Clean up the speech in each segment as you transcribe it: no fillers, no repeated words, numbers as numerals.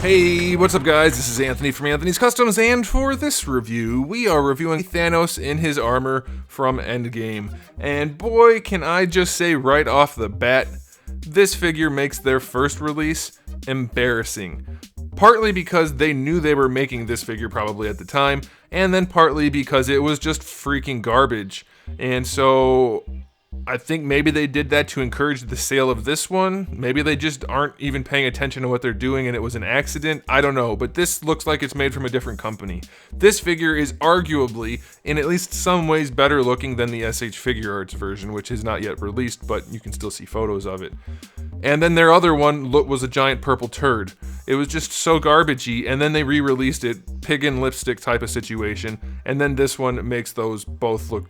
Hey, what's up guys? This is Anthony from Anthony's Customs, and for this review, we are reviewing Thanos in his armor from Endgame. And boy, can I just say right off the bat, this figure makes their first release embarrassing. Partly because they knew they were making this figure probably at the time, and then partly because it was just freaking garbage. And so I think maybe they did that to encourage the sale of this one. Maybe they just aren't even paying attention to what they're doing and it was an accident. I don't know, but this looks like it's made from a different company. This figure is arguably, in at least some ways, better looking than the SH Figure Arts version, which is not yet released, but you can still see photos of it. And then their other one was a giant purple turd. It was just so garbagey, and then they re-released it, pig and lipstick type of situation, and then this one makes those both look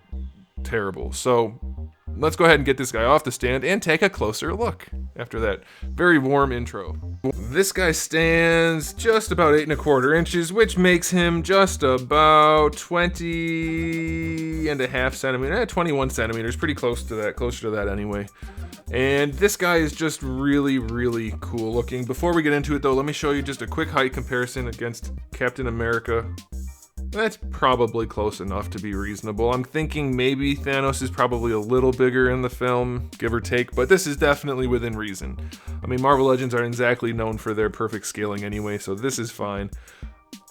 terrible. So let's go ahead and get this guy off the stand and take a closer look after that very warm intro. This guy stands just about 8¼ inches, which makes him just about 20.5 centimeters, 21 centimeters, pretty closer to that anyway. And this guy is just really, really cool looking. Before we get into it though, let me show you just a quick height comparison against Captain America. That's probably close enough to be reasonable. I'm thinking maybe Thanos is probably a little bigger in the film, give or take, but this is definitely within reason. I mean, Marvel Legends aren't exactly known for their perfect scaling anyway, so this is fine.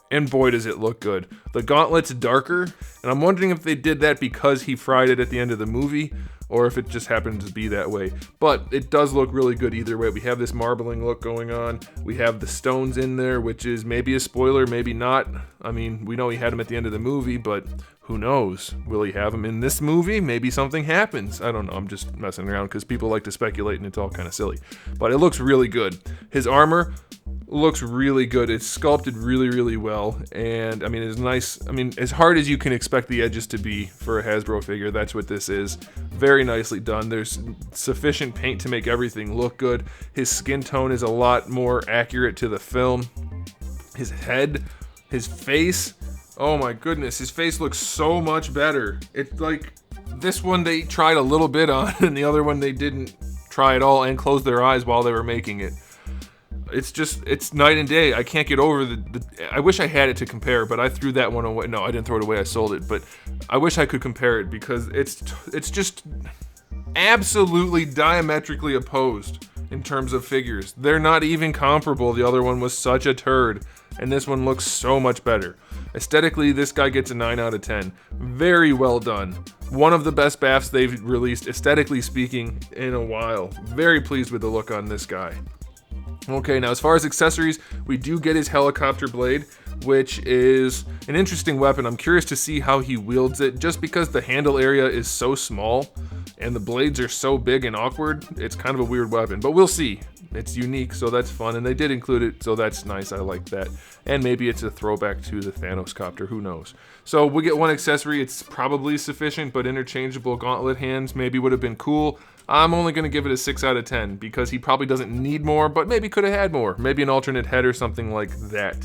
And boy, does it look good. The gauntlet's darker, and I'm wondering if they did that because he fried it at the end of the movie, or if it just happened to be that way. But it does look really good either way. We have this marbling look going on. We have the stones in there, which is maybe a spoiler, maybe not. I mean, we know he had them at the end of the movie, but who knows? Will he have them in this movie? Maybe something happens. I don't know. I'm just messing around because people like to speculate and it's all kind of silly. But it looks really good. His armor looks really good. It's sculpted really, really well. And I mean, it's nice. I mean, as hard as you can expect the edges to be for a Hasbro figure, that's what this is. Very nicely done. There's sufficient paint to make everything look good. His skin tone is a lot more accurate to the film. His head, his face, oh my goodness, his face looks so much better. It's like this one they tried a little bit on, and the other one they didn't try at all and closed their eyes while they were making it. It's night and day. I can't get over I wish I had it to compare, but I threw that one away. No, I didn't throw it away, I sold it, but I wish I could compare it because it's just absolutely diametrically opposed in terms of figures. They're not even comparable. The other one was such a turd, and this one looks so much better. Aesthetically, this guy gets a 9 out of 10. Very well done. One of the best BAFs they've released, aesthetically speaking, in a while. Very pleased with the look on this guy. Okay, now as far as accessories, we do get his helicopter blade, which is an interesting weapon. I'm curious to see how he wields it, just because the handle area is so small and the blades are so big and awkward. It's kind of a weird weapon, but we'll see. It's unique, so that's fun, and they did include it, so that's nice. I like that. And maybe it's a throwback to the Thanos copter, who knows. So we get one accessory. It's probably sufficient, but interchangeable gauntlet hands maybe would have been cool. I'm only going to give it a 6 out of 10 because he probably doesn't need more, but maybe could have had more. Maybe an alternate head or something like that.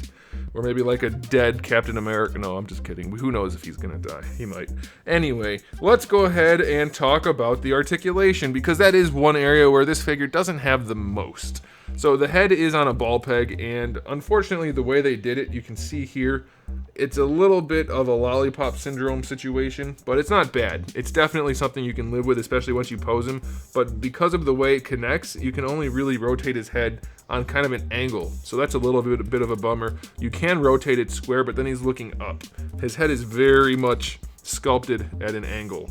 Or maybe like a dead Captain America. No, I'm just kidding. Who knows if he's going to die? He might. Anyway, let's go ahead and talk about the articulation because that is one area where this figure doesn't have the most. So the head is on a ball peg, and unfortunately the way they did it, you can see here, it's a little bit of a lollipop syndrome situation, but it's not bad. It's definitely something you can live with, especially once you pose him, but because of the way it connects, you can only really rotate his head on kind of an angle, so that's a little bit of a bummer. You can rotate it square, but then he's looking up. His head is very much sculpted at an angle.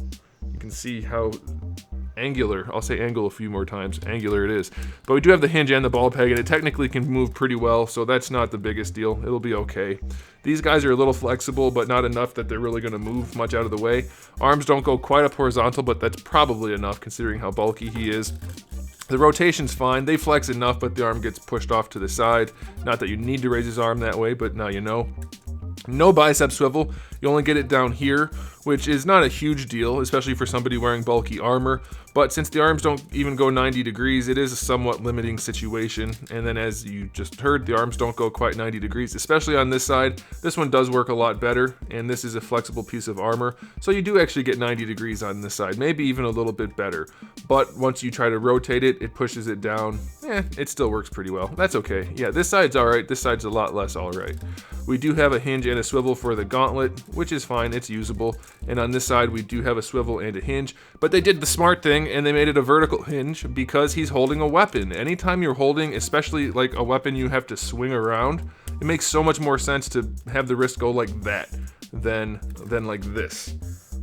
You can see how angular, I'll say angle a few more times, angular it is. But we do have the hinge and the ball peg, and it technically can move pretty well, so that's not the biggest deal. It'll be okay. These guys are a little flexible, but not enough that they're really going to move much out of the way. Arms don't go quite up horizontal, but that's probably enough considering how bulky he is. The rotation's fine. They flex enough, but the arm gets pushed off to the side. Not that you need to raise his arm that way, but now you know. No bicep swivel, you only get it down here, which is not a huge deal, especially for somebody wearing bulky armor, but since the arms don't even go 90 degrees, it is a somewhat limiting situation. And then as you just heard, the arms don't go quite 90 degrees, especially on this side. This one does work a lot better, and this is a flexible piece of armor, so you do actually get 90 degrees on this side, maybe even a little bit better. But once you try to rotate it, it pushes it down. It still works pretty well. That's okay. Yeah, this side's alright, this side's a lot less alright. We do have a hinge and a swivel for the gauntlet, which is fine, it's usable. And on this side, we do have a swivel and a hinge, but they did the smart thing and they made it a vertical hinge because he's holding a weapon. Anytime you're holding, especially like a weapon you have to swing around, it makes so much more sense to have the wrist go like that than like this.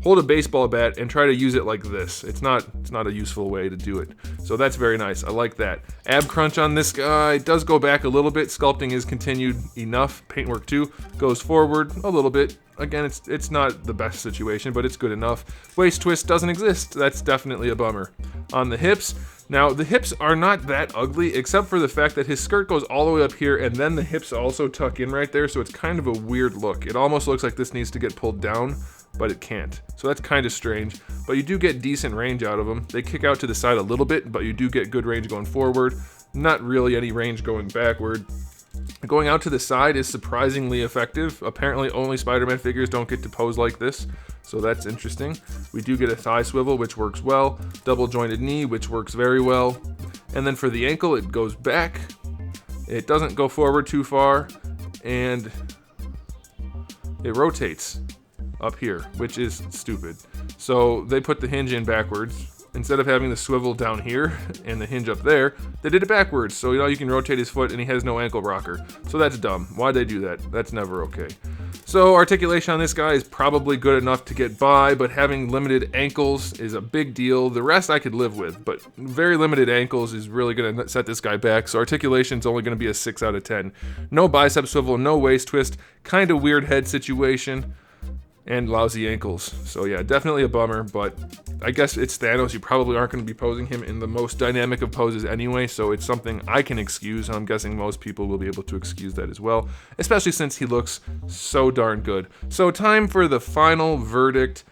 Hold a baseball bat and try to use it like this. It's not a useful way to do it. So that's very nice. I like that. Ab crunch on this guy does go back a little bit. Sculpting is continued enough. Paintwork too goes forward a little bit. Again, it's not the best situation, but it's good enough. Waist twist doesn't exist. That's definitely a bummer. On the hips, now the hips are not that ugly, except for the fact that his skirt goes all the way up here, and then the hips also tuck in right there, so it's kind of a weird look. It almost looks like this needs to get pulled down, but it can't. So that's kind of strange, but you do get decent range out of them. They kick out to the side a little bit, but you do get good range going forward. Not really any range going backward. Going out to the side is surprisingly effective. Apparently only Spider-Man figures don't get to pose like this, so that's interesting. We do get a thigh swivel, which works well. Double jointed knee, which works very well. And then for the ankle, it goes back. It doesn't go forward too far, and it rotates up here, which is stupid. So they put the hinge in backwards. Instead of having the swivel down here and the hinge up there, they did it backwards. So you can rotate his foot and he has no ankle rocker. So that's dumb. Why'd they do that? That's never okay. So articulation on this guy is probably good enough to get by, but having limited ankles is a big deal. The rest I could live with, but very limited ankles is really gonna set this guy back. So articulation is only gonna be a 6 out of 10. No bicep swivel, no waist twist, kind of weird head situation, and lousy ankles. So yeah, definitely a bummer, but I guess it's Thanos. You probably aren't going to be posing him in the most dynamic of poses anyway, so it's something I can excuse, and I'm guessing most people will be able to excuse that as well, especially since he looks so darn good. So time for the final verdict.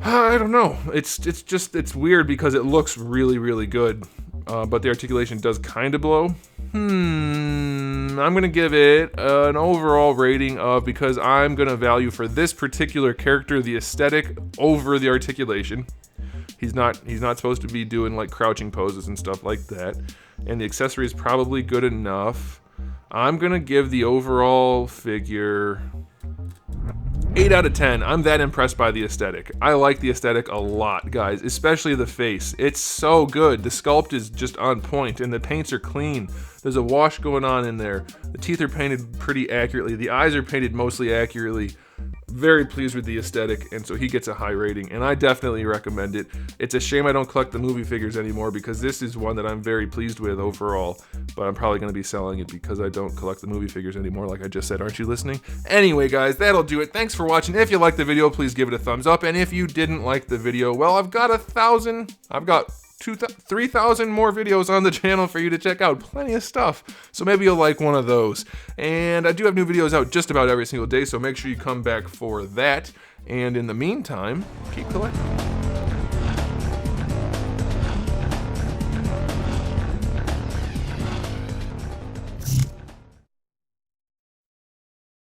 I don't know. It's weird because it looks really, really good, but the articulation does kind of blow. I'm gonna give it an overall rating of, because I'm gonna value for this particular character the aesthetic over the articulation. He's not supposed to be doing like crouching poses and stuff like that, and the accessory is probably good enough. I'm gonna give the overall figure 8 out of 10. I'm that impressed by the aesthetic. I like the aesthetic a lot, guys, especially the face. It's so good. The sculpt is just on point, and the paints are clean. There's a wash going on in there. The teeth are painted pretty accurately. The eyes are painted mostly accurately. Very pleased with the aesthetic, and so he gets a high rating, and I definitely recommend it. It's a shame I don't collect the movie figures anymore, because this is one that I'm very pleased with overall, but I'm probably going to be selling it because I don't collect the movie figures anymore, like I just said. Aren't you listening? Anyway, guys, that'll do it. Thanks for watching. If you liked the video, please give it a thumbs up, and if you didn't like the video, well, I've got 3,000 more videos on the channel for you to check out. Plenty of stuff. So maybe you'll like one of those. And I do have new videos out just about every single day, so make sure you come back for that. And in the meantime, keep collecting.